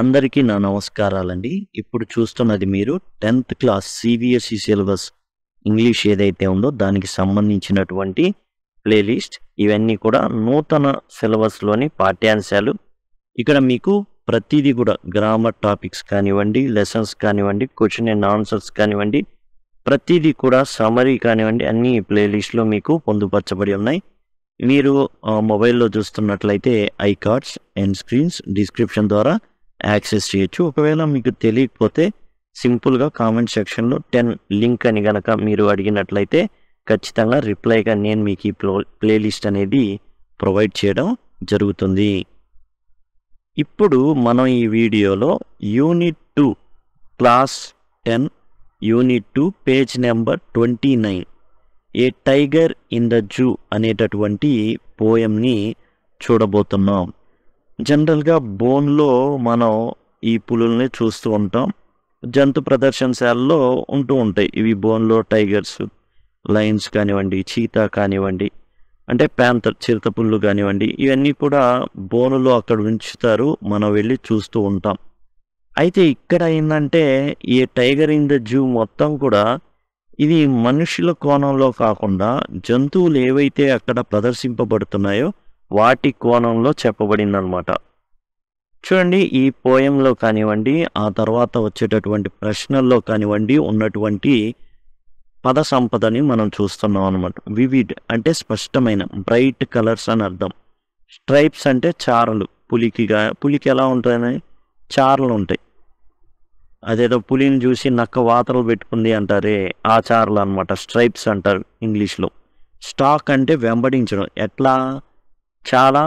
అందరికీ నా నమస్కారాలండి. ఇప్పుడు చూస్తున్నది మీరు 10th class CBSE syllabus English ఏదైతే ఉందో దానికి సంబంధించినటువంటి ప్లేలిస్ట్. ఇవన్నీ కూడా నూతన సిలబస్‌లోని పాఠ్యాంశాలు. ఇక్కడ మీకు ప్రతీది కూడా గ్రామర్ టాపిక్స్ కానివ్వండి, లెసన్స్ కానివ్వండి, క్వెషన్ అండ్ ఆన్సర్స్ కానివ్వండి, ప్రతీది కూడా సమ్మరీ కానివ్వండి అన్నీ ఈ ప్లేలిస్ట్‌లో మీకు పొందుపరచబడి ఉన్నాయి. మీరు మొబైల్‌లో చూస్తున్నట్లయితే I cards, end screens, description ద్వారా యాక్సెస్ చేయొచ్చు. ఒకవేళ మీకు తెలియకపోతే సింపుల్గా కామెంట్ సెక్షన్లో 10 లింక్ అని గనక మీరు అడిగినట్లయితే ఖచ్చితంగా రిప్లైగా నేను మీకు ఈ ప్లేలిస్ట్ అనేది ప్రొవైడ్ చేయడం జరుగుతుంది. ఇప్పుడు మనం ఈ వీడియోలో unit 2 class 10 unit 2 page number 29 A tiger in the zoo అనేటటువంటి పోయంని చూడబోతున్నాం. జనరల్గా బోన్లో మనం ఈ పులుల్ని చూస్తూ ఉంటాం. జంతు ప్రదర్శనశాలలో ఉంటూ ఉంటాయి ఇవి బోన్లో టైగర్స్, లయన్స్ కానివ్వండి, చీతా కానివ్వండి, అంటే ప్యాంథర్ చిరుతపుళ్ళు కానివ్వండి, ఇవన్నీ కూడా బోనులో అక్కడ ఉంచుతారు, మనం వెళ్ళి చూస్తూ ఉంటాం. అయితే ఇక్కడ ఏంటంటే ఈ టైగర్ ఇన్ ద జూ మొత్తం కూడా ఇది మనుషుల కోణంలో కాకుండా జంతువులు ఏవైతే అక్కడ ప్రదర్శింపబడుతున్నాయో వాటి కోణంలో చెప్పబడిందనమాట. చూడండి, ఈ పోయంలో కానివ్వండి, ఆ తర్వాత వచ్చేటటువంటి ప్రశ్నల్లో కానివ్వండి ఉన్నటువంటి పద సంపదని మనం చూస్తున్నాం అనమాట. వివిడ్ అంటే స్పష్టమైన, బ్రైట్ కలర్స్ అని అర్థం. స్ట్రైప్స్ అంటే చారలు, పులికి ఎలా ఉంటాయని చారలు ఉంటాయి. అదేదో పులిని చూసి నక్క వాతలు పెట్టుకుంది అంటారే, ఆ చారలు అనమాట స్ట్రైప్స్ అంటారు ఇంగ్లీష్లో. స్టాక్ అంటే వెంబడించడం, ఎట్లా చాలా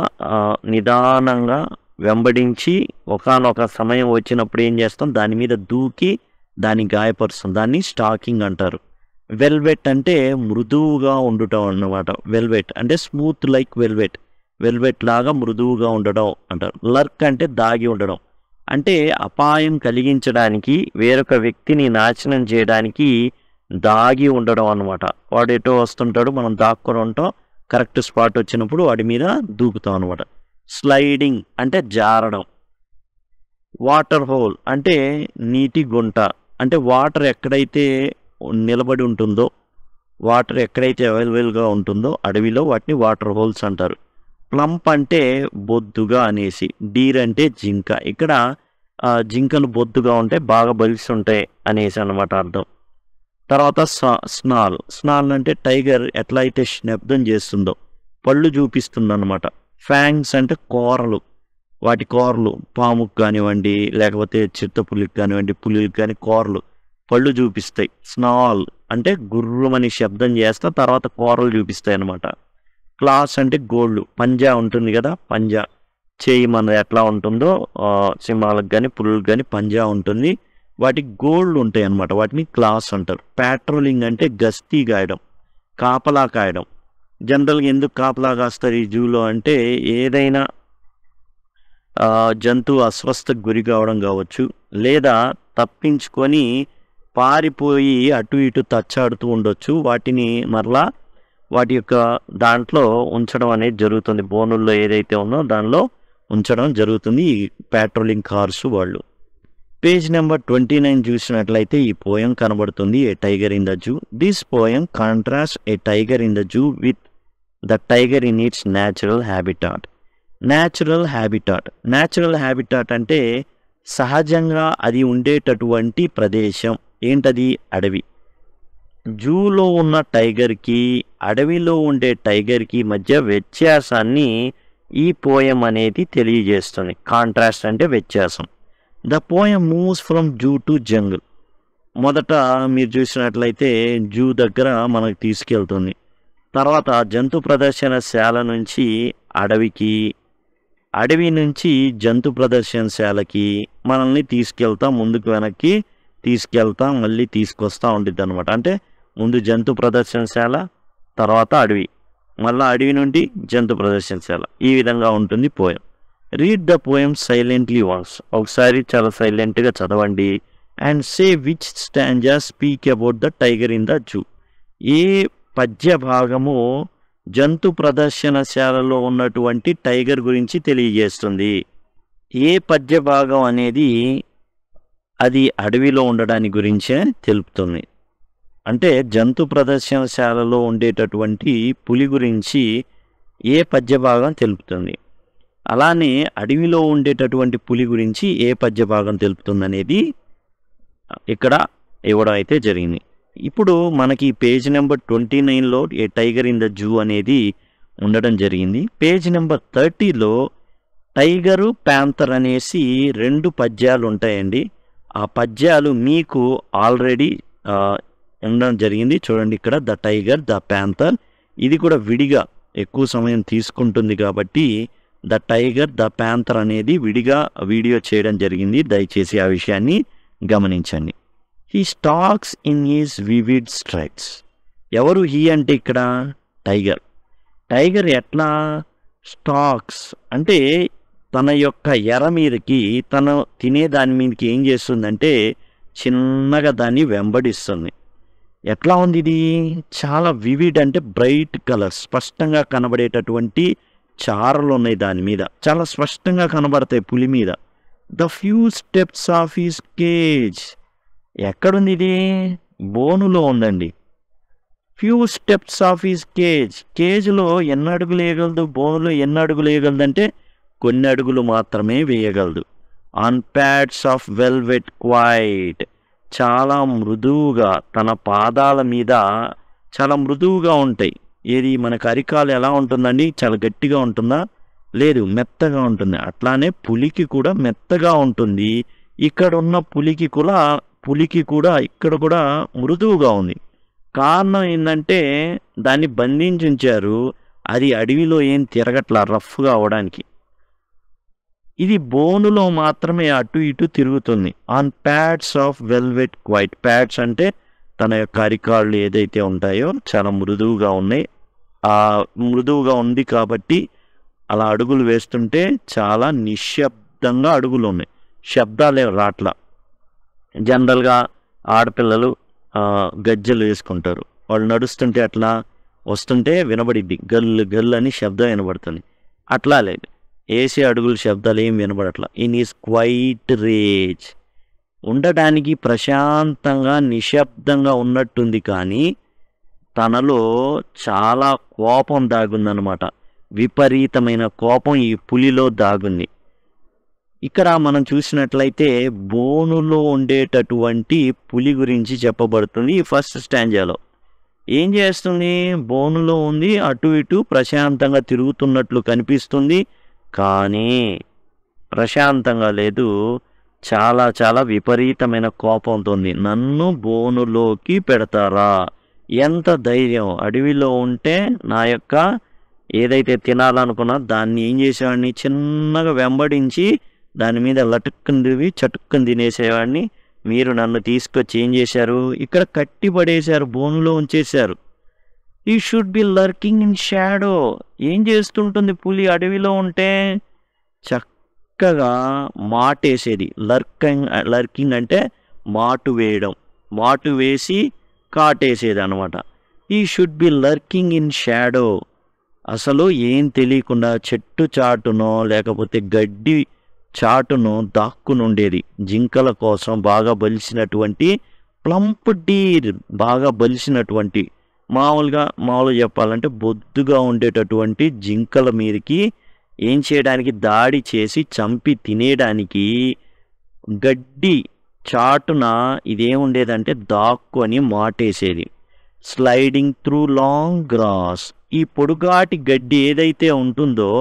నిదానంగా వెంబడించి ఒకానొక సమయం వచ్చినప్పుడు ఏం చేస్తాం, దాని మీద దూకి దాన్ని గాయపరుస్తాం, దాన్ని స్టాకింగ్ అంటారు. వెల్వెట్ అంటే మృదువుగా ఉండటం అన్నమాట. వెల్వెట్ అంటే స్మూత్ లైక్ వెల్వెట్ లాగా మృదువుగా ఉండడం అంటారు. లర్క్ అంటే దాగి ఉండడం, అంటే అపాయం కలిగించడానికి, వేరొక వ్యక్తిని నాశనం చేయడానికి దాగి ఉండడం అన్నమాట. వాడు ఎటో వస్తుంటాడు, మనం దాక్కొని ఉంటాం, కరెక్ట్ స్పాట్ వచ్చినప్పుడు వాడి మీద దూకుతాం అనమాట. స్లైడింగ్ అంటే జారడం. వాటర్ హోల్ అంటే నీటి గుంట, అంటే వాటర్ ఎక్కడైతే నిలబడి ఉంటుందో, వాటర్ ఎక్కడైతే అవైలబుల్గా ఉంటుందో అడవిలో వాటిని వాటర్ హోల్స్ అంటారు. ప్లంప్ అంటే బొద్దుగా అనేసి. డీర్ అంటే జింక, ఇక్కడ జింకలు బొద్దుగా ఉంటే బాగా బలిసి ఉంటాయి అనేసి అన్నమాట అర్థం. తర్వాత స్నాల్ అంటే టైగర్ ఎట్లా అయితే శబ్దం చేస్తుందో పళ్ళు చూపిస్తుంది అనమాట. ఫ్యాంగ్స్ అంటే కోరలు, వాటి కోరలు పాముకు కానివ్వండి, లేకపోతే చిరుతపులికి కానివ్వండి, పులికి కానీ కోరలు పళ్ళు చూపిస్తాయి. స్నాల్ అంటే గుర్రమని శబ్దం చేస్తా తర్వాత కోరలు చూపిస్తాయి అనమాట. క్లాస్ అంటే గోళ్ళు, పంజా ఉంటుంది కదా, పంజా చేయి మన ఎట్లా ఉంటుందో సింహాలకు కానీ పులులకు కానీ పంజా ఉంటుంది, వాటికి గోళ్ళు ఉంటాయి అన్నమాట, వాటిని క్లాస్ అంటారు. ప్యాట్రోలింగ్ అంటే గస్తీ కాయడం, కాపలా కాయడం. జనరల్గా ఎందుకు కాపలా కాస్తారు ఈ జూలో అంటే ఏదైనా జంతువు అస్వస్థకు గురి కావడం కావచ్చు, లేదా తప్పించుకొని పారిపోయి అటు ఇటు తచ్చాడుతూ ఉండొచ్చు, వాటిని మరలా వాటి యొక్క దాంట్లో ఉంచడం అనేది జరుగుతుంది. బోనుల్లో ఏదైతే ఉందో దానిలో ఉంచడం జరుగుతుంది ఈ ప్యాట్రోలింగ్ కార్స్ వాళ్ళు. పేజ్ నెంబర్ 29 చూసినట్లయితే ఈ పోయం కనబడుతుంది, a tiger in the zoo. This poem contrast a tiger in the zoo with the tiger in its natural habitat. Natural habitat అంటే సహజంగా అది ఉండేటటువంటి ప్రదేశం. ఏంటది? అడవి. జూలో ఉన్న టైగర్కి అడవిలో ఉండే టైగర్కి మధ్య వ్యత్యాసాన్ని ఈ పోయం అనేది తెలియజేస్తుంది. కాంట్రాస్ట్ అంటే వ్యత్యాసం. The poem moves from zoo to jungle. మొదట మీరు చూసినట్లయితే జూ దగ్గర మనకు తీసుకెళ్తుంది, తర్వాత జంతు ప్రదర్శనశాల నుంచి అడవికి, అడవి నుంచి జంతు ప్రదర్శనశాలకి మనల్ని తీసుకెళ్తాం, ముందుకు వెనక్కి తీసుకెళ్తాం, మళ్ళీ తీసుకొస్తూ ఉంటుంది అనమాట. అంటే ముందు జంతు ప్రదర్శనశాల, తర్వాత అడవి, మళ్ళీ అడవి నుండి జంతు ప్రదర్శనశాల, ఈ విధంగా ఉంటుంది poem. Read the poem silently once. ఒకసారి చాలా సైలెంట్గా చదవండి. And say which stanza speak about the tiger in the zoo. ఏ పద్య భాగము జంతు ప్రదర్శనశాలలో ఉన్నటువంటి టైగర్ గురించి తెలియజేస్తుంది. ఏ పద్య భాగం అనేది అది అడవిలో ఉండడాని గురించే తెలుపుతుంది. అంటే జంతు ప్రదర్శనశాలలో ఉండేటటువంటి పులి గురించి ఏ పద్య భాగం తెలుపుతుంది, అలానే అడవిలో ఉండేటటువంటి పులి గురించి ఏ పద్య భాగం తెలుపుతుంది అనేది ఇక్కడ ఇవ్వడం అయితే జరిగింది. ఇప్పుడు మనకి పేజ్ నెంబర్ 29లో a tiger in the zoo అనేది ఉండడం జరిగింది. పేజ్ నెంబర్ 30లో టైగరు ప్యాంథర్ అనేసి 2 పద్యాలు ఉంటాయండి. ఆ పద్యాలు మీకు ఆల్రెడీ ఉండడం జరిగింది. చూడండి ఇక్కడ ద టైగర్ ద ప్యాంథర్, ఇది కూడా విడిగా ఎక్కువ సమయం తీసుకుంటుంది కాబట్టి ద టైగర్ ద ప్యాంథర్ అనేది విడిగా వీడియో చేయడం జరిగింది. దయచేసి ఆ విషయాన్ని గమనించండి. He stocks in his vivid stripes. ఎవరు హీ అంటే ఇక్కడ టైగర్. టైగర్ ఎట్లా స్టాక్స్ అంటే తన యొక్క ఎర మీదకి తను తినే దాని మీదకి ఏం చేస్తుందంటే చిన్నగా దాన్ని వెంబడిస్తుంది. ఎట్లా ఉంది ఇది? చాలా వివిడ్ అంటే బ్రైట్ కలర్, స్పష్టంగా కనబడేటటువంటి చారలు ఉన్నాయి దాని మీద, చాలా స్పష్టంగా కనబడతాయి పులి మీద. The few steps of his cage. ఎక్కడుంది ఇది? బోనులో ఉందండి. Few steps of his cage. కేజ్లో ఎన్ని అడుగులు వేయగలదు, బోనులో ఎన్ని అడుగులు వేయగలదు అంటే కొన్ని అడుగులు మాత్రమే వేయగలదు. On pads of velvet quiet. చాలా మృదువుగా తన పాదాల మీద చాలా మృదువుగా ఉంటాయి. ఏది మనకు అరికాలు ఎలా ఉంటుందండి? చాలా గట్టిగా ఉంటుందా? లేదు, మెత్తగా ఉంటుంది. అట్లానే పులికి కూడా మెత్తగా ఉంటుంది. ఇక్కడ ఉన్న పులికి కూడా ఇక్కడ కూడా మృదువుగా ఉంది. కారణం ఏంటంటే దాన్ని బంధించి ఉంచారు. అది అడవిలో ఏం తిరగట్లా రఫ్గా అవడానికి. ఇది బోనులో మాత్రమే అటు ఇటు తిరుగుతుంది. On pads of velvet quiet. Pads అంటే తన యొక్క అరికాళ్ళు ఏదైతే ఉంటాయో చాలా మృదువుగా ఉన్నాయి. ఆ మృదువుగా ఉంది కాబట్టి అలా అడుగులు వేస్తుంటే చాలా నిశ్శబ్దంగా అడుగులు ఉన్నాయి, శబ్దాలే రాట్లా. జనరల్గా ఆడపిల్లలు గజ్జలు వేసుకుంటారు, వాళ్ళు నడుస్తుంటే అట్లా వస్తుంటే వినబడిద్ది, గల్లు గల్లు అని శబ్దం వినబడుతుంది. అట్లా లేదు, వేసే అడుగులు శబ్దాలు ఏం వినబడట్లా. In his quiet rage. ఉండడానికి ప్రశాంతంగా నిశ్శబ్దంగా ఉన్నట్టుంది, కానీ తనలో చాలా కోపం దాగుందన్నమాట. విపరీతమైన కోపం ఈ పులిలో దాగుంది. ఇక్కడ మనం చూసినట్లయితే బోనులో ఉండేటటువంటి పులి గురించి చెప్పబడుతుంది. ఈ ఫస్ట్ స్టాంజాలో ఏం చేస్తుంది? బోనులో ఉంది, అటు ఇటు ప్రశాంతంగా తిరుగుతున్నట్లు కనిపిస్తుంది, కానీ ప్రశాంతంగా లేదు, చాలా చాలా విపరీతమైన కోపంతో ఉంది. నన్ను బోనులోకి పెడతారా? ఎంత ధైర్యం! అడవిలో ఉంటే నా యొక్క ఏదైతే తినాలనుకున్నా దాన్ని ఏం చేసేవాడిని, చిన్నగా వెంబడించి దాని మీద లటుక్కుని చటుక్కుని తినేసేవాడిని. మీరు నన్ను తీసుకొచ్చి ఏం చేశారు? ఇక్కడ కట్టిపడేశారు, బోనులో ఉంచేశారు. ఈ should be lurking in shadow. ఏం చేస్తుంటుంది పులి అడవిలో ఉంటే? చక్కగా మాటేసేది. లర్కింగ్ అంటే మాటు వేయడం, మాటు వేసి కాటేసేది అనమాట. ఈ should be lurking in shadow. అసలు ఏం తెలియకుండా చెట్టు చాటునో లేకపోతే గడ్డి చాటునో దాక్కునుండేది. జింకల కోసం బాగా బలిసినటువంటి ప్లంప్ డీర్, బాగా బలిసినటువంటి మామూలుగా చెప్పాలంటే బొద్దుగా ఉండేటటువంటి జింకల మీదకి ఏం చేయడానికి, దాడి చేసి చంపి తినేయడానికి గడ్డి చాటున ఇదేముండేదంటే దాక్కొని మాటేసేది. Sliding through long grass. ఈ పొడుగాటి గడ్డి ఏదైతే ఉంటుందో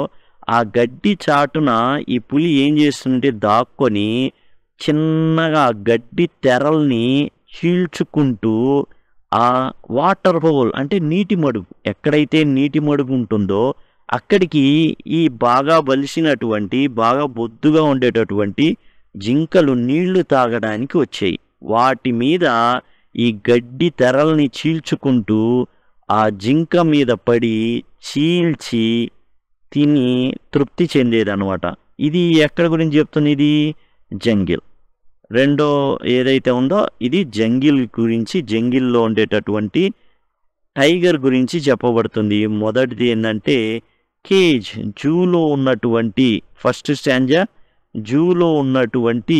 ఆ గడ్డి చాటున ఈ పులి ఏం చేస్తుంటే దాక్కొని చిన్నగా గడ్డి తెరల్ని చీల్చుకుంటూ ఆ వాటర్ హోల్ అంటే నీటి మడుగు, ఎక్కడైతే నీటి మడుగు ఉంటుందో అక్కడికి ఈ బాగా బలిసినటువంటి బాగా బొద్దుగా ఉండేటటువంటి జింకలు నీళ్లు తాగడానికి వచ్చాయి. వాటి మీద ఈ గడ్డి తెరల్ని చీల్చుకుంటూ ఆ జింక మీద పడి చీల్చి తిని తృప్తి చెందేదనమాట. ఇది ఎక్కడ గురించి చెప్తుంది? ఇది జంగిల్. రెండో ఏదైతే ఉందో ఇది జంగిల్ గురించి, జంగిల్లో ఉండేటటువంటి టైగర్ గురించి చెప్పబడుతుంది. మొదటిది ఏంటంటే కేజ్, జూలో ఉన్నటువంటి ఫస్ట్ స్టాంజా జూలో ఉన్నటువంటి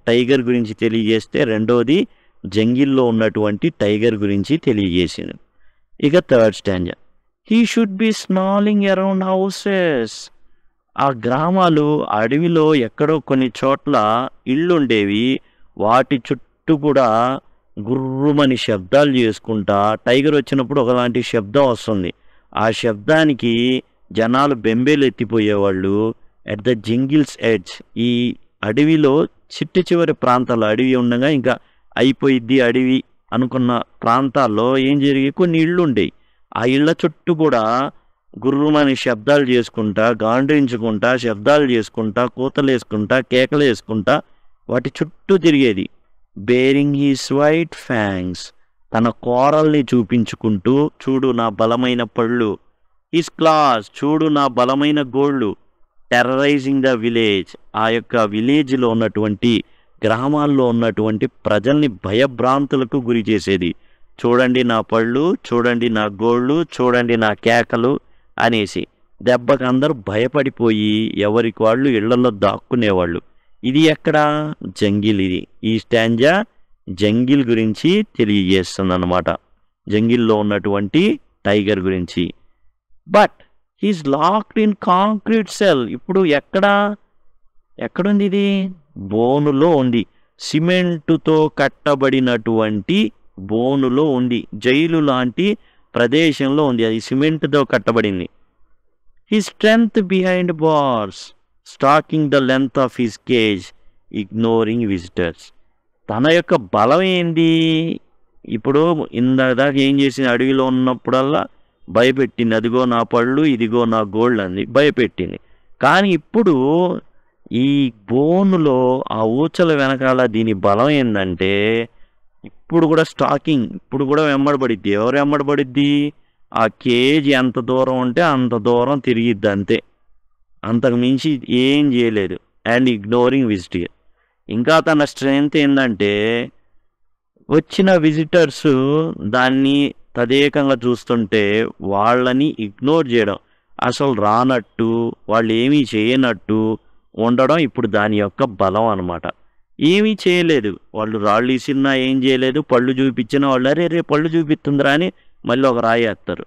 టైగర్ గురించి తెలియజేస్తే, రెండోది జంగిల్లో ఉన్నటువంటి టైగర్ గురించి తెలియజేసింది. ఇక third stanza, he should be snarling around houses. ఆ గ్రామాలు అడవిలో ఎక్కడో కొన్ని చోట్ల ఇళ్ళుండేవి, వాటి చుట్టూ కూడా గుర్రుమని శబ్దాలు చేసుకుంటా, టైగర్ వచ్చినప్పుడు ఒకలాంటి శబ్దం వస్తుంది. ఆ శబ్దానికి జనాలు బెంబేలు ఎత్తిపోయేవాళ్ళు. ఎట్ ద జంగిల్స్ ఎడ్జ్, ఈ అడవిలో చివరి ప్రాంతాల్లో, అడవి ఉండగా ఇంకా అయిపోయిద్ది అడవి అనుకున్న ప్రాంతాల్లో ఏం జరిగి కొన్ని ఇళ్ళు ఉండేవి. ఆ ఇళ్ళ చుట్టూ కూడా గుర్రుమని శబ్దాలు చేసుకుంటా, గాండ్రించుకుంటా, శబ్దాలు చేసుకుంటా, కూతలు వేసుకుంటా, కేకలు వేసుకుంటా వాటి చుట్టూ తిరిగేది. బేరింగ్ హీస్ వైట్ ఫ్యాంగ్స్, తన కోరల్ని చూపించుకుంటూ, చూడు నా బలమైన పళ్ళు, హిస్ క్లాస్, చూడు నా బలమైన గోళ్ళు, టెర్రరైజింగ్ ద విలేజ్, ఆ యొక్క విలేజ్లో ఉన్నటువంటి గ్రామాల్లో ఉన్నటువంటి ప్రజల్ని భయభ్రాంతులకు గురి చేసేది. చూడండి నా పళ్ళు, చూడండి నా గోళ్ళు, చూడండి నా కేకలు అనేసి దెబ్బకి అందరూ భయపడిపోయి ఎవరికి వాళ్ళు ఇళ్లలో దాక్కునేవాళ్ళు. ఇది ఎక్కడ? జంగిల్. ఇది ఈ స్టాంజా జంగిల్ గురించి తెలియజేస్తుంది అన్నమాట, జంగిల్లో ఉన్నటువంటి టైగర్ గురించి. But he's locked in concrete cell. ఇప్పుడు ఎక్కడుంది ఇది? బోనులో ఉంది, సిమెంటుతో కట్టబడినటువంటి బోనులో ఉంది, జైలు లాంటి ప్రదేశంలో ఉంది, అది సిమెంట్తో కట్టబడింది. He strength behind bars, stalking the length of his cage, ignoring visitors. తన యొక్క బలం ఏంది? ఇప్పుడు ఇందాక ఏం చేసింది? అడవిలో ఉన్నప్పుడల్లా భయపెట్టింది, అదిగో నా పళ్ళు, ఇదిగో నా గోల్డ్ అంది, భయపెట్టింది. కానీ ఇప్పుడు ఈ బోనులో ఆ ఊచల వెనకాల దీని బలం ఏంటంటే, ఇప్పుడు కూడా స్టాకింగ్, ఇప్పుడు కూడా వెంబడబడిద్ది. ఎవరు వెంబడబడిద్ది? ఆ కేజీ ఎంత దూరం ఉంటే అంత దూరం తిరిగిద్ది, అంతే, అంతకు మించి ఏం చేయలేదు. And ignoring visitor. ఇంకా తన స్ట్రెంగ్త్ ఏంటంటే, వచ్చిన విజిటర్స్ దాన్ని తదేకంగా చూస్తుంటే వాళ్ళని ఇగ్నోర్ చేయడం, అసలు రానట్టు, వాళ్ళు ఏమీ చేయనట్టు ఉండడం ఇప్పుడు దాని యొక్క బలం అన్నమాట. ఏమీ చేయలేదు, వాళ్ళు రాళ్ళు ఇసిరినా ఏం చేయలేదు, పళ్ళు చూపించిన వాళ్ళు అరే పళ్ళు చూపిస్తుందిరా అని మళ్ళీ ఒక రాయి వేస్తారు.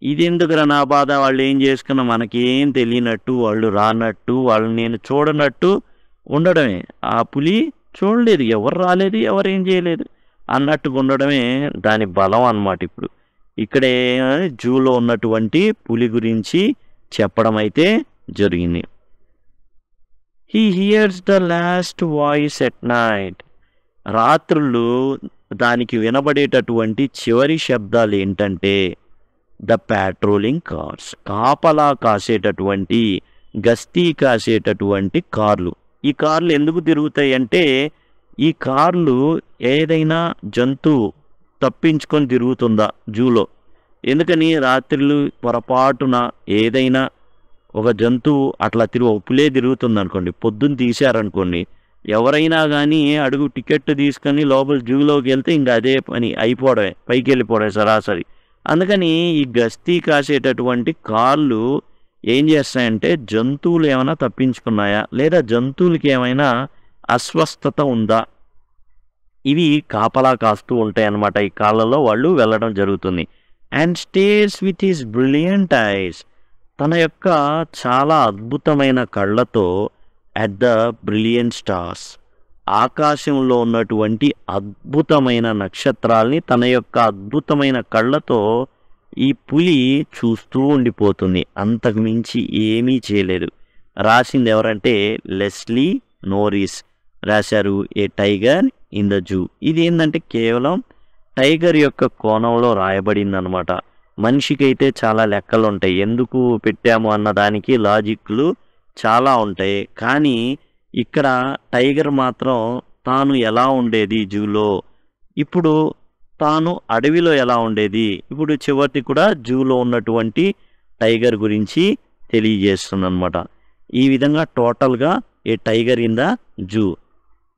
ఇది ఎందుకురా నా బాధ, వాళ్ళు ఏం చేసుకున్నా మనకేం తెలియనట్టు, వాళ్ళు రానట్టు, వాళ్ళని నేను చూడనట్టు ఉండడమే. ఆ పులి చూడలేదు, ఎవరు రాలేదు, ఎవరేం చేయలేదు అన్నట్టుగా ఉండడమే దాని బలం అన్నమాట. ఇప్పుడు ఇక్కడే జూలో ఉన్నటువంటి పులి గురించి చెప్పడం అయితే జరిగింది. He here's the last voice at night. రాత్రులు దానికి వినబడేటటువంటి చివరి శబ్దాలు ఏంటంటే, ద ప్యాట్రోలింగ్ కార్స్, కాపలా కాసేటటువంటి, గస్తీ కాసేటటువంటి కార్లు. ఈ కార్లు ఎందుకు తిరుగుతాయి అంటే, ఈ కార్లు ఏదైనా జంతువు తప్పించుకొని తిరుగుతుందా జూలో, ఎందుకని రాత్రులు పొరపాటున ఏదైనా ఒక జంతువు అట్లా పులే తిరుగుతుంది అనుకోండి, పొద్దున్న తీశారనుకోండి, ఎవరైనా కానీ అడుగు టికెట్ తీసుకొని లోపల జూలోకి వెళ్తే ఇంకా అదే పని అయిపోవడమే, పైకి వెళ్ళిపోవడమే సరాసరి. అందుకని ఈ గస్తీ కాసేటటువంటి కార్లు ఏం చేస్తాయంటే, జంతువులు ఏమైనా తప్పించుకున్నాయా లేదా జంతువులకి ఏమైనా అస్వస్థత ఉందా, ఇవి కాపలా కాస్తూ ఉంటాయి అన్నమాట. ఈ కాళ్ళలో వాళ్ళు వెళ్ళడం జరుగుతుంది. And stays with his brilliant ice, తన యొక్క చాలా అద్భుతమైన కళ్ళతో, అట్ ద బ్రిలియంట్ స్టార్స్, ఆకాశంలో ఉన్నటువంటి అద్భుతమైన నక్షత్రాల్ని తన యొక్క అద్భుతమైన కళ్ళతో ఈ పులి చూస్తూ ఉండిపోతుంది, అంతకు మించి ఏమీ చేయలేదు. రాసింది ఎవరంటే లెస్లీ నోరిస్ రాశారు, ఏ టైగర్ ఇన్ ద జూ. ఇది ఏంటంటే కేవలం టైగర్ యొక్క కోణంలో రాయబడింది అనమాట. మనిషికైతే చాలా లెక్కలు ఉంటాయి, ఎందుకు పెట్టాము అన్న దానికి లాజిక్లు చాలా ఉంటాయి. కానీ ఇక్కడ టైగర్ మాత్రం తాను ఎలా ఉండేది జూలో, ఇప్పుడు తాను అడవిలో ఎలా ఉండేది, ఇప్పుడు చివరికి కూడా జూలో ఉన్నటువంటి టైగర్ గురించి తెలియజేస్తుంది అనమాట. ఈ విధంగా టోటల్గా a tiger in the zoo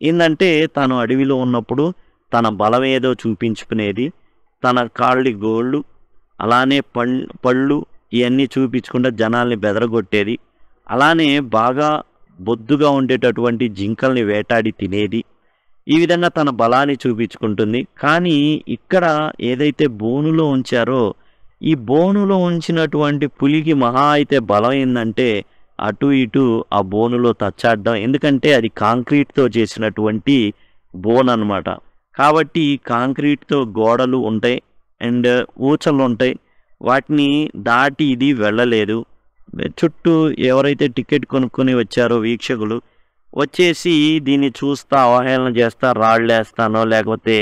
ఏంటంటే, తాను అడవిలో ఉన్నప్పుడు తన బలం ఏదో చూపించుకునేది, తన కాళ్ళి గోళ్ళు అలానే పళ్ళు ఇవన్నీ చూపించుకుంటూ జనాల్ని బెదరగొట్టేది, అలానే బాగా బొద్దుగా ఉండేటటువంటి జింకల్ని వేటాడి తినేది. ఈ విధంగా తన బలాన్ని చూపించుకుంటుంది. కానీ ఇక్కడ ఏదైతే బోనులో ఉంచారో, ఈ బోనులో ఉంచినటువంటి పులికి మహా అయితే బలం ఏందంటే అటు ఇటు ఆ బోనులో తచ్చాడడం. ఎందుకంటే అది కాంక్రీట్‌తో చేసినటువంటి బోన్ అన్నమాట. కాబట్టి కాంక్రీట్‌తో గోడలు ఉంటాయి అండ్ ఊచలుంటాయి. వాటిని దాటి ఇది వెళ్ళలేదు. చుట్టూ ఎవరైతే టికెట్ కొనుక్కొని వచ్చారో వీక్షకులు వచ్చేసి దీన్ని చూస్తా అవహేళన చేస్తా రాళ్ళేస్తానో లేకపోతే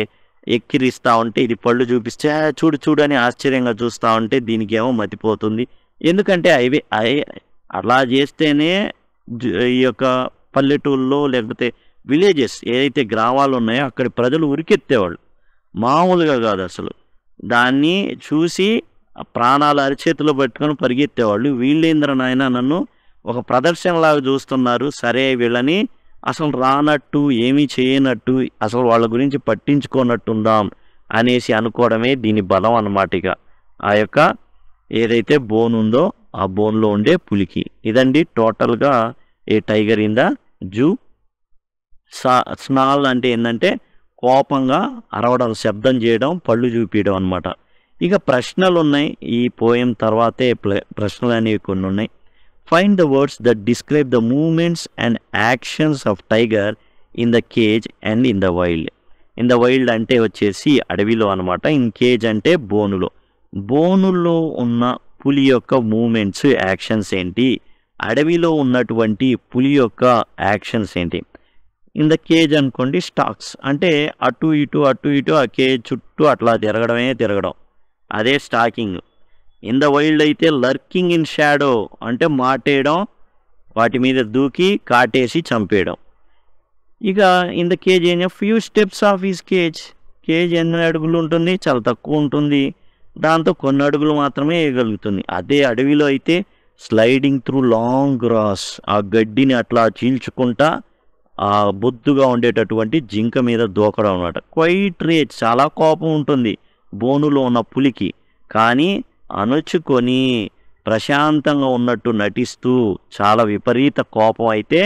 ఎక్కిరిస్తా ఉంటే ఇది పళ్ళు చూపిస్తే చూడు చూడు అని ఆశ్చర్యంగా చూస్తూ ఉంటే దీనికేమో మతిపోతుంది. ఎందుకంటే అలా చేస్తేనే ఈ యొక్క పల్లెటూళ్ళలో లేకపోతే విలేజెస్ ఏదైతే గ్రామాలు ఉన్నాయో అక్కడి ప్రజలు ఉరికెత్తేవాళ్ళు. మామూలుగా కాదు అసలు. దాన్ని చూసి ప్రాణాలు అరిచేతిలో పట్టుకొని పరిగెత్తేవాళ్ళు. వీళ్ళేంద్ర నాయన నన్ను ఒక ప్రదర్శనలాగా చూస్తున్నారు, సరే వీళ్ళని అసలు రానట్టు ఏమీ చేయనట్టు అసలు వాళ్ళ గురించి పట్టించుకోనట్టుందాం అనేసి అనుకోవడమే దీని బలం అన్నమాట. ఇక ఆ యొక్క ఏదైతే బోన్ ఉందో ఆ బోన్లో ఉండే పులికి ఇదండి టోటల్గా a tiger in the zoo. స్నాల్ అంటే ఏంటంటే కోపంగా అరవడం, శబ్దం చేయడం, పళ్ళు చూపించడం అనమాట. ఇక ప్రశ్నలు ఉన్నాయి. ఈ పోయం తర్వాతే ప్రశ్నలు అనేవి కొన్ని ఉన్నాయి. Find the words that describe the movements and actions of tiger in the cage and in the wild. In the wild అంటే వచ్చేసి అడవిలో అనమాట. ఇన్ కేజ్ అంటే బోనులో. బోనుల్లో ఉన్న పులి యొక్క మూమెంట్స్, యాక్షన్స్ ఏంటి, అడవిలో ఉన్నటువంటి పులి యొక్క యాక్షన్స్ ఏంటి. ఇన్ ద కేజ్ అనుకోండి స్టాక్స్ అంటే అటు ఇటు ఆ కేజ్ చుట్టూ అట్లా తిరగడం, అదే స్టాకింగ్. ఇన్ ద వైల్డ్ అయితే లర్కింగ్ ఇన్ షాడో అంటే మాటేయడం, వాటి మీద దూకి కాటేసి చంపేయడం. ఇక ఇన్ ద కేజ్ ఏం few steps of his cage ఎన్ని అడుగులు ఉంటుంది, చాలా తక్కువ ఉంటుంది. దాంతో కొన్ని అడుగులు మాత్రమే వేయగలుగుతుంది. అదే అడవిలో అయితే స్లైడింగ్ త్రూ లాంగ్ గ్రాస్, ఆ గడ్డిని అట్లా చీల్చుకుంటా ఆ బొద్దుగా ఉండేటటువంటి జింక మీద దూకడం అనమాట. క్వైట్ రేట్, చాలా కోపం ఉంటుంది బోనులో ఉన్న పులికి. కానీ అణుచుకొని ప్రశాంతంగా ఉన్నట్టు నటిస్తూ చాలా విపరీత కోపం అయితే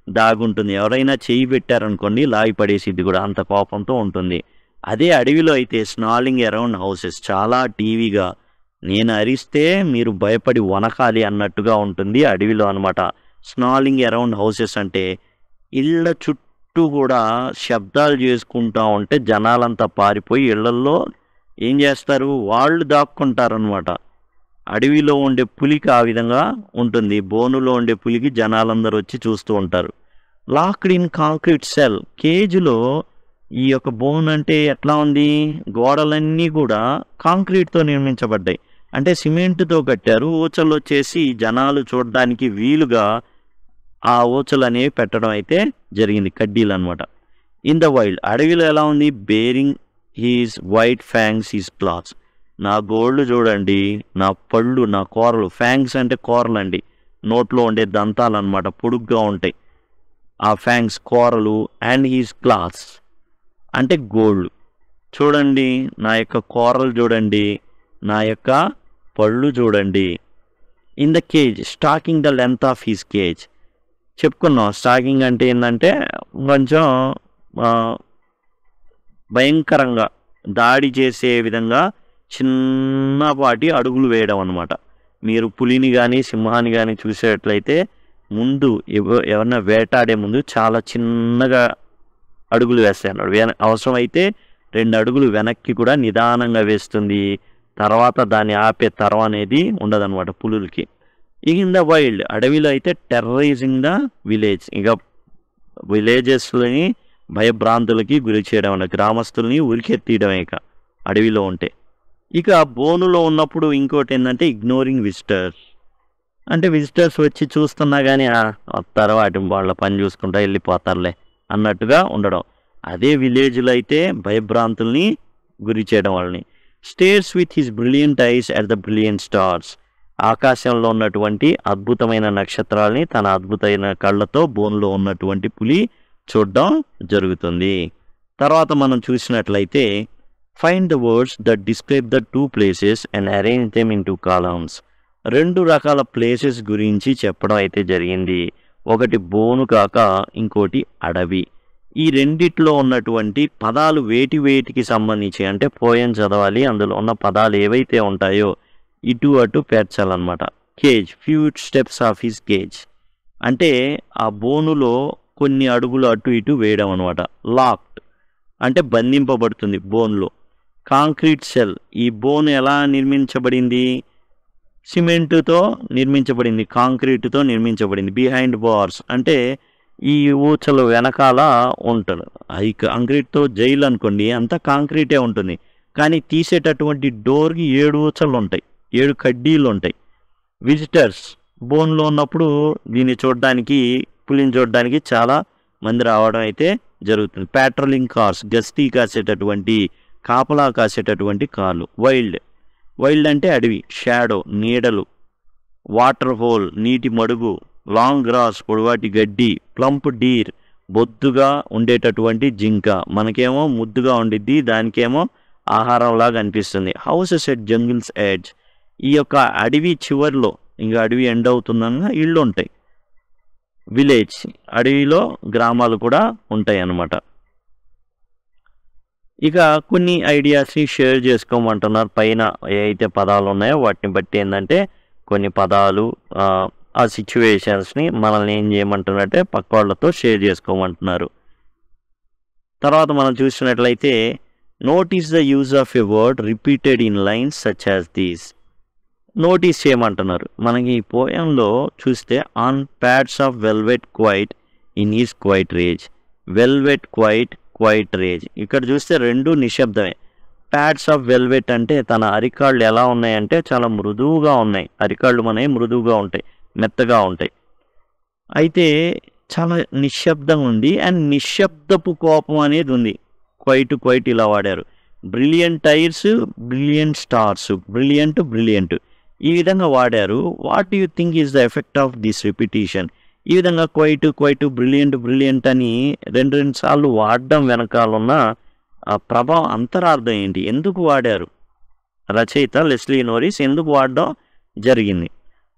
దాగుంటుంది. ఎవరైనా చేయి పెట్టారనుకోండి లాగి పడేసిద్ది కూడా, అంత కోపంతో ఉంటుంది. అదే అడవిలో అయితే స్నాలింగ్ అరౌండ్ హౌసెస్, చాలా టీవీగా, నేను అరిస్తే మీరు భయపడి వనకాలి అన్నట్టుగా ఉంటుంది అడవిలో అనమాట. స్నాలింగ్ అరౌండ్ హౌసెస్ అంటే ఇళ్ళ చుట్టూ కూడా శబ్దాలు చేసుకుంటూ ఉంటే జనాలంతా పారిపోయి ఇళ్లల్లో ఏం చేస్తారు, వాళ్ళు దాక్కుంటారనమాట. అడవిలో ఉండే పులికి ఆ విధంగా ఉంటుంది. బోనులో ఉండే పులికి జనాలందరూ వచ్చి చూస్తూ ఉంటారు. లాక్డ్ ఇన్ కాంక్రీట్ సెల్, కేజ్లో ఈ యొక్క బోన్ అంటే ఎట్లా ఉంది, గోడలన్నీ కూడా కాంక్రీట్తో నిర్మించబడ్డాయి. అంటే సిమెంట్తో కట్టారు. ఊచలు వచ్చేసి జనాలు చూడడానికి వీలుగా ఆ ఊచలు అనేవి పెట్టడం అయితే జరిగింది, కడ్డీలు అనమాట. ఇన్ ద వైల్డ్, అడవిలో ఎలా ఉంది, bearing he's white fangs he's clothes, నా గోళ్ళు చూడండి, నా పళ్ళు, నా కూరలు. ఫ్యాంగ్స్ అంటే కూరలు అండి, నోట్లో ఉండే దంతాలు అనమాట, పొడుగ్గా ఉంటాయి ఆ ఫ్యాంగ్స్, కూరలు. అండ్ హీస్ క్లాత్స్ అంటే గోళ్ళు. చూడండి నా యొక్క కూరలు చూడండి, నా యొక్క పళ్ళు చూడండి. In the cage stalking the length of his cage, చెప్పుకున్నాం స్టాకింగ్ అంటే ఏంటంటే కొంచెం భయంకరంగా దాడి చేసే విధంగా చిన్నపాటి అడుగులు వేయడం అనమాట. మీరు పులిని కానీ సింహాన్ని కానీ చూసేటట్లయితే ముందు ఎవరన్నా వేటాడే ముందు చాలా చిన్నగా అడుగులు వేస్తాయి అన్నాడు. అవసరమైతే 2 అడుగులు వెనక్కి కూడా నిదానంగా వేస్తుంది. తర్వాత దాన్ని ఆపే తరం అనేది ఉండదన్నమాట పులులకి. ఇన్ ద వైల్డ్, అడవిలో అయితే టెర్రరైజింగ్ ద విలేజ్, ఇక విలేజెస్ని భయభ్రాంతులకి గురి చేయడం అన్న, గ్రామస్తుల్ని ఉరికెత్తీయడం ఇక అడవిలో ఉంటే. ఇక బోనులో ఉన్నప్పుడు ఇంకోటి ఏంటంటే ఇగ్నోరింగ్ విజిటర్స్, అంటే విజిటర్స్ వచ్చి చూస్తున్నా కానీ వస్తారు, వాటి వాళ్ళ పని చూసుకుంటా వెళ్ళిపోతారులే అన్నట్టుగా ఉండడం. అదే విలేజ్లో అయితే భయభ్రాంతుల్ని గురి చేయడం వాళ్ళని. Stairs with his brilliant ice at the brilliant stars, ఆకాశంలో ఉన్నటువంటి అద్భుతమైన నక్షత్రాలని తన అద్భుతమైన కళ్ళతో బోన్లో ఉన్నటువంటి పులి చూడడం జరుగుతుంది. తర్వాత మనం చూసినట్లయితే find the words that describe the 2 places and arrange them in 2 columns. 2 రకాల ప్లేసెస్ గురించి చెప్పడం అయితే జరిగింది. ఒకటి బోను కాక ఇంకోటి అడవి. ఈ రెండిట్లో ఉన్నటువంటి పదాలు వేటికి సంబంధించి అంటే పోయం చదవాలి, అందులో ఉన్న పదాలు ఏవైతే ఉంటాయో ఇటు అటు పేర్చాలన్నమాట. Cage, few steps of his cage అంటే ఆ బోనులో కొన్ని అడుగులు అటు ఇటు వేయడం అనమాట. లాక్డ్ అంటే బంధింపబడుతుంది బోన్లో. కాంక్రీట్ సెల్, ఈ బోన్ ఎలా నిర్మించబడింది? సిమెంటుతో నిర్మించబడింది, కాంక్రీటుతో నిర్మించబడింది. బిహైండ్ బార్స్ అంటే ఈ ఊచలు వెనకాల ఉంటుంది. ఈ కాంక్రీట్తో జైలు అనుకోండి, అంతా కాంక్రీటే ఉంటుంది, కానీ తీసేటటువంటి డోర్కి 7 ఊచలు ఉంటాయి, 7 కడ్డీలు ఉంటాయి. విజిటర్స్, బోన్లో ఉన్నప్పుడు దీన్ని చూడడానికి, పులిని చూడడానికి చాలా మంది రావడం అయితే జరుగుతుంది. ప్యాట్రోలింగ్ కార్స్, గస్తీ కాసేటటువంటి, కాపలా కాసేటటువంటి కార్లు. వైల్డ్ అంటే అడవి. షాడో, నీడలు. వాటర్ హోల్, నీటి మడుగు. లాంగ్ గ్రాస్, పొడవాటి గడ్డి. ప్లంప్ డీర్, బొద్దుగా ఉండేటటువంటి జింక. మనకేమో ముద్దుగా ఉండిద్ది, దానికేమో ఆహారంలాగా అనిపిస్తుంది. హౌసెస్ ఎట్ జంగిల్స్ ఎడ్జ్, ఈ యొక్క అడవి చివరిలో, ఇంకా అడవి ఎండ్ అవుతుందన్న ఇళ్ళు ఉంటాయి. విలేజ్, అడవిలో గ్రామాలు కూడా ఉంటాయి అన్నమాట. ఇక కొన్ని ఐడియాస్ని షేర్ చేసుకోమంటున్నారు. పైన ఏవైతే పదాలు ఉన్నాయో వాటిని బట్టి ఏంటంటే కొన్ని పదాలు ఆ సిచ్యువేషన్స్ని మనల్ని ఏం చేయమంటున్నట్టే పక్క వాళ్ళతో షేర్ చేసుకోమంటున్నారు. తర్వాత మనం చూసినట్లయితే notice the use of a word repeated in lines such as these. Notice చేయమంటున్నారు. మనకి ఈ పోయంలో చూస్తే on pads of velvet quiet in his quiet rage. Velvet quiet rage, ఇక్కడ చూస్తే రెండు నిశ్శబ్దమే. ప్యాడ్స్ ఆఫ్ వెల్వెట్ అంటే తన అరికాళ్ళు ఎలా ఉన్నాయంటే చాలా మృదువుగా ఉన్నాయి. అరికాళ్ళు మనవి మృదువుగా ఉంటాయి, మెత్తగా ఉంటాయి. అయితే చాలా నిశ్శబ్దంగా ఉంది. అండ్ నిశ్శబ్దపు కోపం అనేది ఉంది. క్వైట్ ఇలా వాడారు. Brilliant eyes, brilliant stars. Brilliant ఈ విధంగా వాడారు. What you think is the effect of this repetition? ఈ విధంగా క్వైట్ బ్రిలియంట్ అని రెండు సార్లు వాడడం వెనకాలన్న ప్రభావం, అంతరార్థం ఏంటి? ఎందుకు వాడారు? రచయిత లెస్లీ నోరిస్ ఎందుకు వాడడం జరిగింది?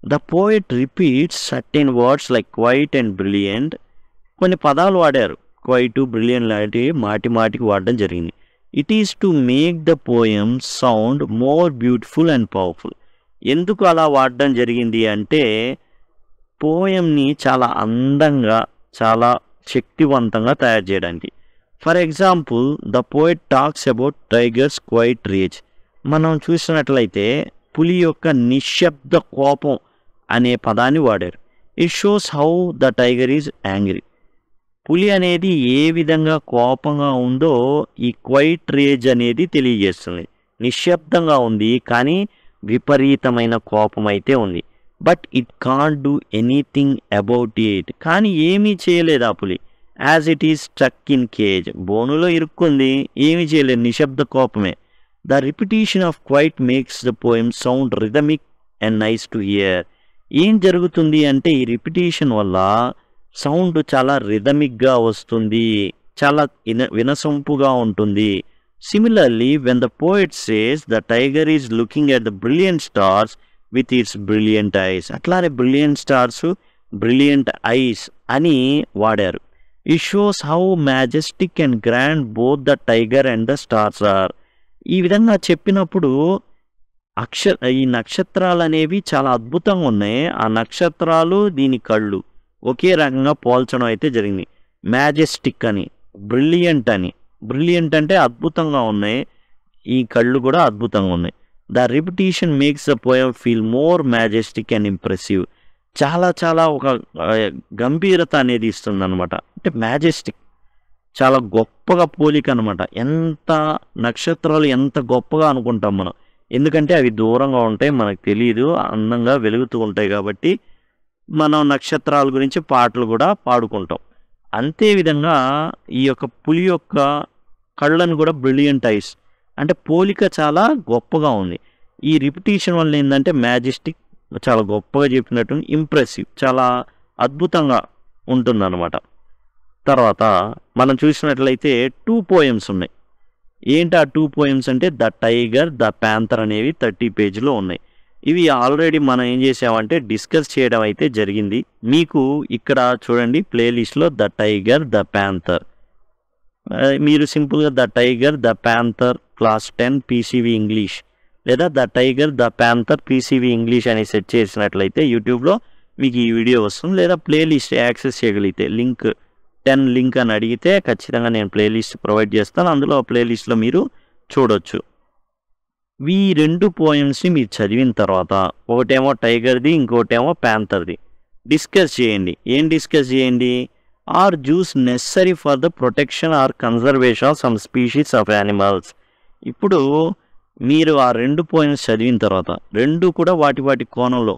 The poet repeats certain words like quite and brilliant. కొన్ని పదాలు వాడారు, క్వైట్, బ్రిలియంట్ లాంటివి మాటికి వాడడం జరిగింది. It is to make the poem sound more beautiful and powerful. ఎందుకు అలా వాడడం జరిగింది అంటే పోయంని చాలా అందంగా, చాలా శక్తివంతంగా తయారు చేయడానికి. For example, the poet talks about tiger's quiet rage. మనం చూసినట్లయితే పులి యొక్క నిశ్శబ్ద కోపం అనే పదాన్ని వాడారు. It shows how the tiger is angry. పులి అనేది ఏ విధంగా కోపంగా ఉందో ఈ క్వైట్ రేజ్ అనేది తెలియజేస్తుంది. నిశ్శబ్దంగా ఉంది కానీ విపరీతమైన కోపం అయితే ఉంది. But it can't do anything about it. కానీ ఏమీ చేయలేదు ఆ పులి. As it is struck in cage, బోనులో ఇరుక్కుంది, ఏమీ చేయలేదు, నిశ్శబ్ద కోపమే. The repetition of quiet makes the poem sound rhythmic and nice to hear. ఏం జరుగుతుంది అంటే ఈ రిపిటీషన్ వల్ల సౌండ్ చాలా రిథమిక్గా వస్తుంది, చాలా వినసొంపుగా ఉంటుంది. Similarly when the poet says the tiger is looking at the brilliant stars with its brilliant eyes, అట్లానే బ్రిలియంట్ స్టార్స్, బ్రిలియంట్ ఐస్ అని వాడారు. It shows how majestic and grand both the tiger and the stars are. ఈ విధంగా చెప్పినప్పుడు ఈ నక్షత్రాలు అనేవి చాలా అద్భుతంగా ఉన్నాయి. ఆ నక్షత్రాలు దీని కళ్ళు ఒకే రకంగా పోల్చడం అయితే జరిగింది. మ్యాజెస్టిక్ అని, బ్రిలియంట్ అని. బ్రిలియంట్ అంటే అద్భుతంగా ఉన్నాయి, ఈ కళ్ళు కూడా అద్భుతంగా ఉన్నాయి. The repetition makes the poem feel more majestic and impressive. చాలా ఒక గంభీరత అనేది ఇస్తుంది అనమాట. అంటే మ్యాజెస్టిక్, చాలా గొప్పగా పోలిక అనమాట. ఎంత నక్షత్రాలు ఎంత గొప్పగా అనుకుంటాం మనం, ఎందుకంటే అవి దూరంగా ఉంటాయి, మనకు తెలియదు, అందంగా వెలుగుతూ ఉంటాయి కాబట్టి మనం నక్షత్రాల గురించి పాటలు కూడా పాడుకుంటాం. అంతేవిధంగా ఈ యొక్క పులి యొక్క కళ్ళను కూడా బ్రిలియంట్ ఐస్, అంటే పోలిక చాలా గొప్పగా ఉంది. ఈ రిపిటీషన్ వల్ల ఏంటంటే మ్యాజెస్టిక్, చాలా గొప్పగా చెప్పినట్టు, ఇంప్రెసివ్, చాలా అద్భుతంగా ఉంటుందన్నమాట. తర్వాత మనం చూసినట్లయితే 2 పోయమ్స్ ఉన్నాయి. ఏంటి ఆ 2 పోయమ్స్ అంటే ద టైగర్, ద ప్యాంథర్ అనేవి 30 పేజీలో ఉన్నాయి. ఇవి ఆల్రెడీ మనం ఏం చేసామంటే డిస్కస్ చేయడం అయితే జరిగింది. మీకు ఇక్కడ చూడండి ప్లేలిస్ట్‌లో 'ద టైగర్', 'ద ప్యాంథర్' మీరు సింపుల్‌గా 'the tiger', 'the panther' class 10 PCV English లేదా 'the tiger', 'the panther' PCV English అని సెర్చ్ చేసినట్లయితే యూట్యూబ్‌లో మీకు ఈ వీడియో వస్తుంది. లేదా ప్లేలిస్ట్ యాక్సెస్ చేయగలిగితే లింక్ 10 లింక్ అని అడిగితే ఖచ్చితంగా నేను ప్లేలిస్ట్ ప్రొవైడ్ చేస్తాను. అందులో ప్లేలిస్ట్‌లో మీరు చూడొచ్చు. ఈ 2 పోయమ్స్‌ని మీరు చదివిన తర్వాత ఒకటేమో టైగర్‌ది, ఇంకోటేమో ప్యాంథర్‌ది డిస్కస్ చేయండి. ఏం డిస్కస్ చేయండి? Are zoos necessary for the protection or conservation of some species of animals. ఇప్పుడు మీరు ఆ 2 పోయమ్స్ చదివిన తర్వాత 2 కూడా వాటి కోణంలో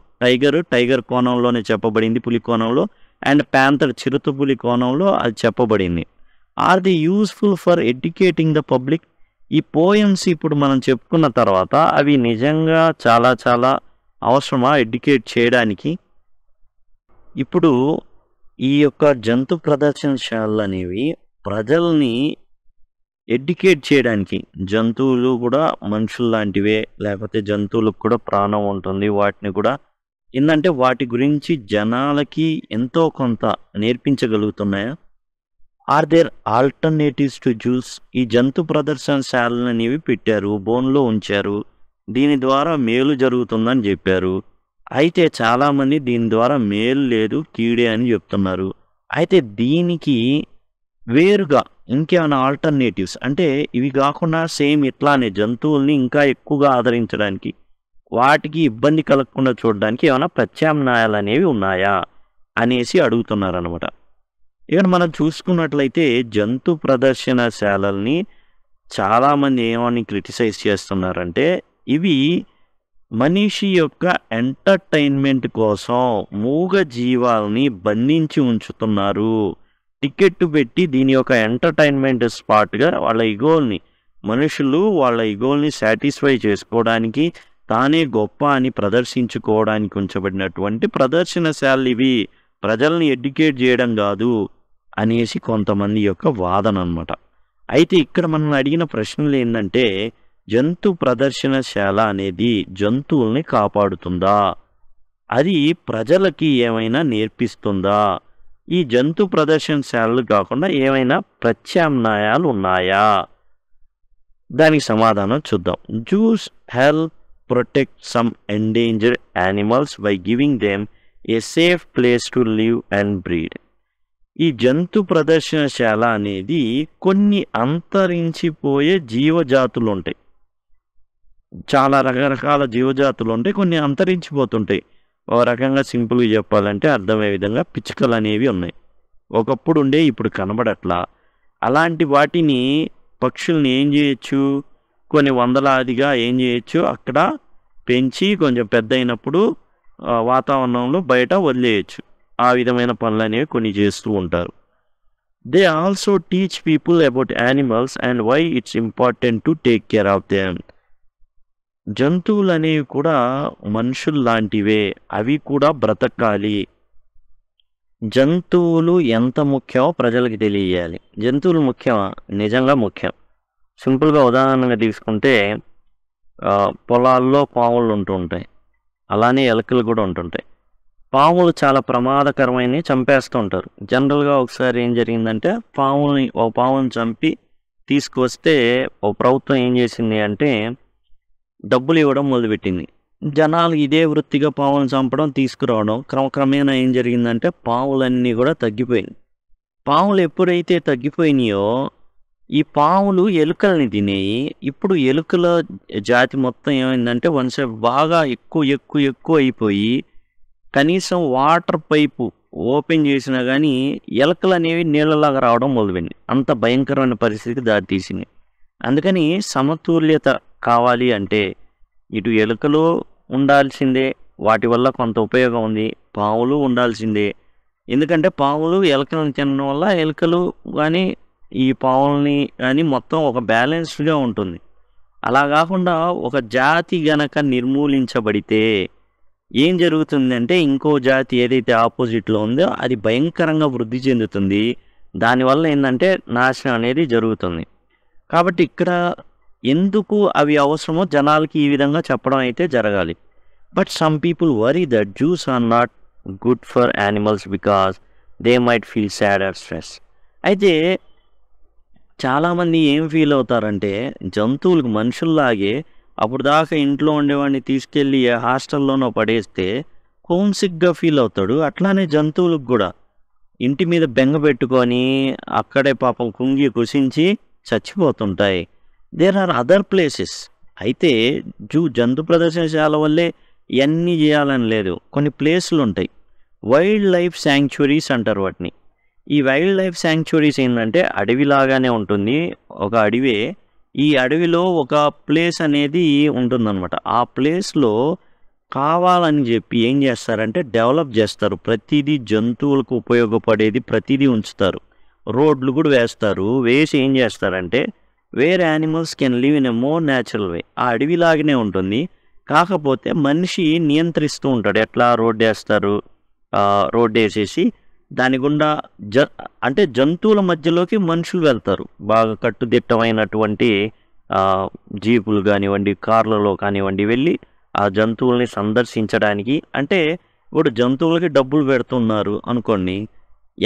టైగర్ కోణంలోనే చెప్పబడింది, పులి కోణంలో, అండ్ ప్యాంథర్ చిరుతపులి కోణంలో అది చెప్పబడింది. Are they useful for educating the public? ఈ పోయమ్స్ ఇప్పుడు మనం చెప్పుకున్న తర్వాత అవి నిజంగా చాలా చాలా అవసరమా ఎడ్యుకేట్ చేయడానికి? ఇప్పుడు ఈ యొక్క జంతు ప్రదర్శనశాలలు అనేవి ప్రజల్ని ఎడ్యుకేట్ చేయడానికి, జంతువులు కూడా మనుషుల్లాంటివే, లేకపోతే జంతువులకు కూడా ప్రాణం ఉంటుంది, వాటిని కూడా ఏంటంటే వాటి గురించి జనాలకి ఎంతో కొంత నేర్పించగలుగుతున్నాయా? Are there alternatives to zoos? ఈ జంతు ప్రదర్శనశాలలు అనేవి పెట్టారు, బోన్లో ఉంచారు, దీని ద్వారా మేలు జరుగుతుందని చెప్పారు. అయితే చాలామంది దీని ద్వారా మేలు లేదు, కీడే అని చెప్తున్నారు. అయితే దీనికి వేరుగా ఇంకేమైనా ఆల్టర్నేటివ్స్ అంటే ఇవి కాకుండా సేమ్ ఇట్లానే జంతువుల్ని ఇంకా ఎక్కువగా ఆదరించడానికి, వాటికి ఇబ్బంది కలగకుండా చూడడానికి ఏమైనా ప్రత్యామ్నాయాలు అనేవి ఉన్నాయా అనేసి అడుగుతున్నారనమాట. ఇక్కడ మనం చూసుకున్నట్లయితే జంతు ప్రదర్శనశాలల్ని చాలామంది ఏమని క్రిటిసైజ్ చేస్తున్నారంటే ఇవి మనిషి యొక్క ఎంటర్టైన్మెంట్ కోసం మూగ జీవాలని బంధించి ఉంచుతున్నారు. టికెట్ పెట్టి దీని యొక్క ఎంటర్టైన్మెంట్ స్పాట్గా మనుషులు వాళ్ళ ఇగోల్ని సాటిస్ఫై చేసుకోవడానికి, తానే గొప్ప అని ప్రదర్శించుకోవడానికి ఉంచబడినటువంటి ప్రదర్శనశాలలు ఇవి, ప్రజల్ని ఎడ్యుకేట్ చేయడం కాదు అనేసి కొంతమంది యొక్క వాదన అనమాట. అయితే ఇక్కడ మనం అడిగిన ప్రశ్నలు ఏంటంటే జంతు ప్రదర్శనశాల అనేది జంతువుల్ని కాపాడుతుందా? అది ప్రజలకి ఏమైనా నేర్పిస్తుందా? ఈ జంతు ప్రదర్శనశాలలు కాకుండా ఏమైనా ప్రత్యామ్నాయాలు ఉన్నాయా? దానికి సమాధానం చూద్దాం. Juice help protect some endangered animals by giving them A safe place to live and breed. ఈ జంతు ప్రదర్శనశాల అనేది కొన్ని అంతరించిపోయే జీవజాతులు ఉంటాయి, చాలా రకరకాల జీవజాతులు ఉంటాయి, కొన్ని అంతరించిపోతుంటాయి. ఓ రకంగా సింపుల్గా చెప్పాలంటే అర్థమయ్యే విధంగా పిచ్చుకలు అనేవి ఉన్నాయి, ఒకప్పుడు ఉండే ఇప్పుడు కనబడట్లా. అలాంటి వాటిని పక్షుల్ని ఏం చేయొచ్చు, కొన్ని వందలాదిగా ఏం చేయొచ్చు అక్కడ పెంచి కొంచెం పెద్ద అయినప్పుడు వాతావరణంలో బయట వదిలేయచ్చు. ఆ విధమైన పనులు అనేవి కొన్ని చేస్తూ ఉంటారు. They also teach people about animals and why it's important to take care of them. జంతువులు అనేవి కూడా మనుషులు లాంటివే, అవి కూడా బ్రతకాలి. జంతువులు ఎంత ముఖ్యమో ప్రజలకు తెలియజేయాలి. జంతువులు ముఖ్యమా? నిజంగా ముఖ్యం. సింపుల్గా ఉదాహరణగా తీసుకుంటే పొలాల్లో పాములు ఉంటూ ఉంటాయి, అలానే ఎలుకలు కూడా ఉంటుంటాయి. పాములు చాలా ప్రమాదకరమైనవి, చంపేస్తూ ఉంటారు. జనరల్గా ఒకసారి ఏం జరిగిందంటే పాముని చంపి తీసుకొస్తే ప్రభుత్వం ఏం చేసింది అంటే డబ్బులు ఇవ్వడం మొదలుపెట్టింది. జనాలు ఇదే వృత్తిగా పాములను చంపడం, తీసుకురావడం. క్రమక్రమేణా ఏం జరిగిందంటే పాములన్నీ కూడా తగ్గిపోయింది. పాములు ఎప్పుడైతే తగ్గిపోయినాయో ఈ పాములు ఎలుకల్ని తినేయి. ఇప్పుడు ఎలుకల జాతి మొత్తం ఏమైందంటే వన్సేపు బాగా ఎక్కువ అయిపోయి కనీసం వాటర్ పైపు ఓపెన్ చేసినా కానీ ఎలుకలు అనేవి నీళ్ళలాగా రావడం మొదలుపెట్టింది. అంత భయంకరమైన పరిస్థితికి దారితీసింది. అందుకని సమతుల్యత కావాలి అంటే ఇటు ఎలుకలు ఉండాల్సిందే, వాటి వల్ల కొంత ఉపయోగం ఉంది, పాములు ఉండాల్సిందే. ఎందుకంటే పాములు ఎలుకలను తినడం వల్ల ఎలుకలు కానీ ఈ పాములని కానీ మొత్తం ఒక బ్యాలెన్స్డ్గా ఉంటుంది. అలా కాకుండా ఒక జాతి గనక నిర్మూలించబడితే ఏం జరుగుతుందంటే ఇంకో జాతి ఏదైతే ఆపోజిట్లో ఉందో అది భయంకరంగా వృద్ధి చెందుతుంది. దానివల్ల ఏంటంటే నాశనం అనేది జరుగుతుంది. కాబట్టి ఇక్కడ ఎందుకు అవి అవసరమో జనాలకి ఈ విధంగా చెప్పడం అయితే జరగాలి. But some people worry that zoos are not good for animals because they might feel sad or stress. అయితే చాలామంది ఏం ఫీల్ అవుతారంటే జంతువులకు మనుషుల్లాగే అప్పుడు దాకా ఇంట్లో ఉండేవాడిని తీసుకెళ్ళి ఏ హాస్టల్లోనో పడేస్తే హోమ్సిక్గా ఫీల్ అవుతాడు. అట్లానే జంతువులకు కూడా ఇంటి మీద బెంగ పెట్టుకొని అక్కడే పాపం కుంగి కుసించి చచ్చిపోతుంటాయి. There are other places. అయితే జంతు ప్రదర్శనశాల వల్లే ఇవన్నీ చేయాలని లేదు. కొన్ని ప్లేసులు ఉంటాయి, వైల్డ్ లైఫ్ శాంక్చురీస్ అంటారు వాటిని. ఈ వైల్డ్ లైఫ్ శాంక్చురీస్ ఏంటంటే అడవిలాగానే ఉంటుంది, ఒక అడవే. ఈ అడవిలో ఒక ప్లేస్ అనేది ఉంటుందన్నమాట. ఆ ప్లేస్లో కావాలని చెప్పి ఏం చేస్తారంటే డెవలప్ చేస్తారు. ప్రతిదీ జంతువులకు ఉపయోగపడేది ప్రతిదీ ఉంచుతారు. రోడ్లు కూడా వేస్తారు. వేసి ఏం చేస్తారంటే where animals can live in a more natural way. ఆ అడవిలాగానే ఉంటుంది, కాకపోతే మనిషి నియంత్రిస్తూ ఉంటాడు. ఎట్లా రోడ్డు వేస్తారు, రోడ్డు వేసేసి దాని గుండా అంటే జంతువుల మధ్యలోకి మనుషులు వెళ్తారు. బాగా కట్టుదిట్టమైనటువంటి జీపులు కానివ్వండి, కార్లలో కానివ్వండి వెళ్ళి ఆ జంతువుల్ని సందర్శించడానికి. అంటే ఇప్పుడు జంతువులకి డబ్బులు పెడుతున్నారు అనుకోండి,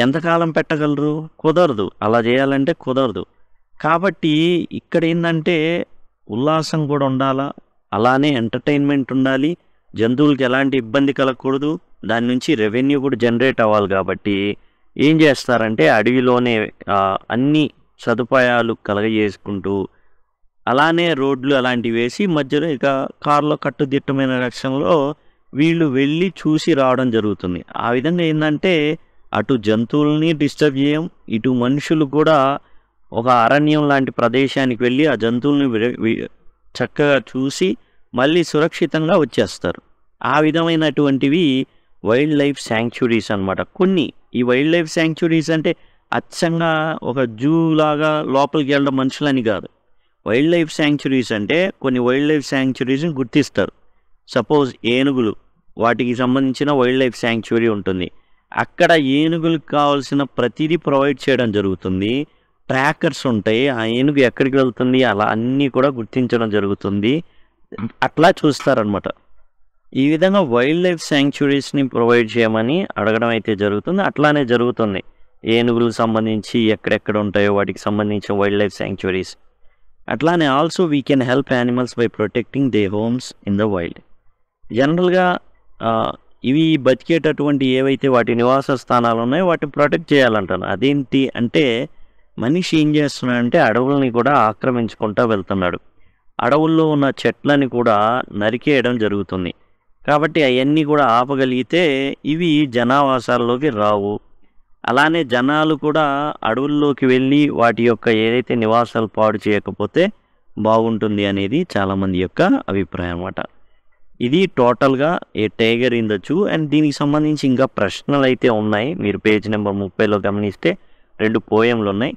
ఎంతకాలం పెట్టగలరు? కుదరదు. అలా చేయాలంటే కుదరదు. కాబట్టి ఇక్కడ ఏంటంటే ఉల్లాసం కూడా ఉండాలా, అలానే ఎంటర్టైన్మెంట్ ఉండాలి, జంతువులకి ఎలాంటి ఇబ్బంది కలగకూడదు, దాని నుంచి రెవెన్యూ కూడా జనరేట్ అవ్వాలి. కాబట్టి ఏం చేస్తారంటే అడవిలోనే అన్ని సదుపాయాలు కలగజేసుకుంటూ అలానే రోడ్లు అలాంటివి వేసి మధ్యలో ఇక కారులో కట్టుదిట్టమైన రక్షణలో వీళ్ళు వెళ్ళి చూసి రావడం జరుగుతుంది. ఆ విధంగా ఏంటంటే అటు జంతువుల్ని డిస్టర్బ్ చేయం, ఇటు మనుషులు కూడా ఒక అరణ్యం లాంటి ప్రదేశానికి వెళ్ళి ఆ జంతువుల్ని చక్కగా చూసి మళ్ళీ సురక్షితంగా వచ్చేస్తారు. ఆ విధమైనటువంటివి వైల్డ్ లైఫ్ శాంక్చురీస్ అన్నమాట. కొన్ని ఈ వైల్డ్ లైఫ్ శాంక్చురీస్ అంటే అచ్చంగా ఒక జూ లాగా లోపలికి వెళ్ళడం మనుషులని కాదు. వైల్డ్ లైఫ్ శాంక్చురీస్ అంటే కొన్ని వైల్డ్ లైఫ్ శాంక్చురీస్ని గుర్తిస్తారు. సపోజ్ ఏనుగులు, వాటికి సంబంధించిన వైల్డ్ లైఫ్ శాంక్చురీ ఉంటుంది. అక్కడ ఏనుగులకు కావాల్సిన ప్రతిదీ ప్రొవైడ్ చేయడం జరుగుతుంది. ట్రాకర్స్ ఉంటాయి, ఆ ఏనుగు ఎక్కడికి వెళ్తుంది అలా అన్నీ కూడా గుర్తించడం జరుగుతుంది. అట్లా చూస్తారనమాట. ఈ విధంగా వైల్డ్ లైఫ్ శాంక్చురీస్ని ప్రొవైడ్ చేయమని అడగడం అయితే జరుగుతుంది. అట్లానే జరుగుతుంది. ఏనుగులకు సంబంధించి ఎక్కడెక్కడ ఉంటాయో వాటికి సంబంధించిన వైల్డ్ లైఫ్ శాంక్చురీస్. అట్లానే also we can help animals by protecting they homes in the wild. జనరల్గా ఇవి బతికేటటువంటి ఏవైతే వాటి నివాస స్థానాలు ఉన్నాయో వాటిని ప్రొటెక్ట్ చేయాలంటాను. అదేంటి అంటే మనిషి ఏం చేస్తున్నాడంటే అడవుల్ని కూడా ఆక్రమించుకుంటూ వెళ్తున్నాడు. అడవుల్లో ఉన్న చెట్లని కూడా నరికేయడం జరుగుతుంది. కాబట్టి అవన్నీ కూడా ఆపగలిగితే ఇవి జనావాసాల్లోకి రావు. అలానే జనాలు కూడా అడవుల్లోకి వెళ్ళి వాటి యొక్క ఏదైతే నివాసాలు పాడు చేయకపోతే బాగుంటుంది అనేది చాలామంది యొక్క అభిప్రాయం అన్నమాట. ఇది టోటల్గా a tiger in the zoo. And దీనికి సంబంధించి ఇంకా ప్రశ్నలు అయితే ఉన్నాయి. మీరు పేజ్ నెంబర్ 30లో గమనిస్తే 2 పోయంలు ఉన్నాయి.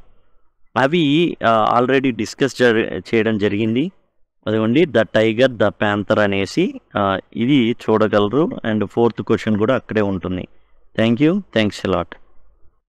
అవి ఆల్రెడీ డిస్కస్ చేయడం జరిగింది. అదిగోండి ద టైగర్ ద ప్యాంథర్ అనేసి ఇది చూడగలరు. అండ్ 4th క్వశ్చన్ కూడా అక్కడే ఉంటుంది. Thank you, thanks a lot.